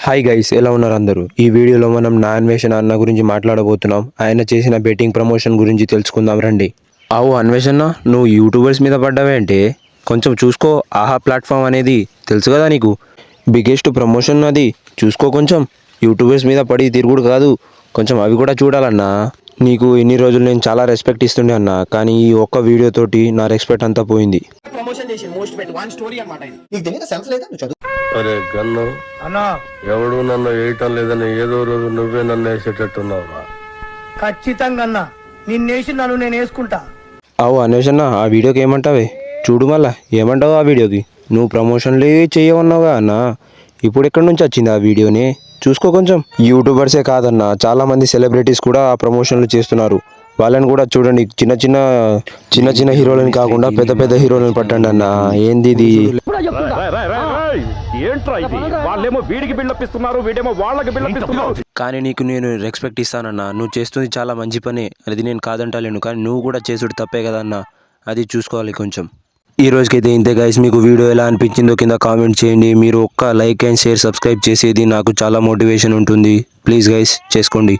Hi guys, ఎలా ఉన్నారు అందరూ? ఈ వీడియోలో మనం నా అన్వేషణ అన్న గురించి మాట్లాడబోతున్నాం. ఆయన చేసిన బెట్టింగ్ ప్రమోషన్ గురించి తెలుసుకుందాం రండి. అన్వేషణ, నువ్వు యూట్యూబర్స్ మీద పడ్డావేంటే? కొంచెం చూసుకో. ఆహా ప్లాట్ఫామ్ అనేది తెలుసు కదా నీకు, బిగ్గెస్ట్ ప్రమోషన్ అది. చూసుకో కొంచెం. యూట్యూబర్స్ మీద పడి తిరుగుడు కాదు, కొంచెం అవి కూడా చూడాలన్నా. నీకు ఇన్ని రోజులు నేను చాలా రెస్పెక్ట్ ఇస్తుండే అన్న, కానీ ఈ ఒక్క వీడియోతోటి నా రెస్పెక్ట్ అంతా పోయింది. ప్రమోషన్ చేసి మోస్ట్ బెట్ వన్ స్టోరీ అన్నమాట ఇది. నీకు తెలియదు, సెన్స్ లేదా? నువ్వు చదువు. అరే గన్ను అన్నా, ఎవడు నన్ను వేయటం లేదని ఏదో రోజు నువ్వే నన్ను వేసేటట్టున్నావా? ఖచ్చితంగా అన్నా, నిన్నేసి నన్ను నేను వేసుకుంటా. అన్వేషణ, ఆ వీడియోకి ఏమంటావే? చూడు మళ్ళా ఏమంటావు ఆ వీడియోకి? నువ్వు ప్రమోషన్లే చేయవన్నావుగా అన్న, ఇప్పుడు ఎక్కడి నుంచి వచ్చింది ఆ వీడియోని? చూసుకో కొంచెం. యూట్యూబర్సే కాదన్న, చాలామంది సెలబ్రిటీస్ కూడా ఆ ప్రమోషన్లు చేస్తున్నారు. వాళ్ళని కూడా చూడండి. చిన్న చిన్న హీరోలని కాకుండా పెద్ద పెద్ద హీరోలను పట్టండి అన్న. ఏంది ఇది? ఏంట్రా ఇది? వాళ్ళేమో వీడికి బిల్డప్ ఇస్తున్నారు, వీడేమో వాళ్ళకి బిల్డప్ ఇస్తున్నారు. కానీ నీకు నేను రెస్పెక్ట్ ఇస్తానన్నా. నువ్వు చేస్తుంది చాలా మంచి పనే, అది నేను కాదంటలేను. కానీ నువ్వు కూడా చేసుడు తప్పే కదన్నా, అది చూసుకోవాలి కొంచెం. ఈ రోజుకైతే ఇంతే గైస్. మీకు వీడియో ఎలా అనిపించిందో కింద కామెంట్ చేయండి. మీరు ఒక్క లైక్ అండ్ షేర్ సబ్స్క్రైబ్ చేసేది నాకు చాలా మోటివేషన్ ఉంటుంది. ప్లీజ్ గైస్ చేసుకోండి.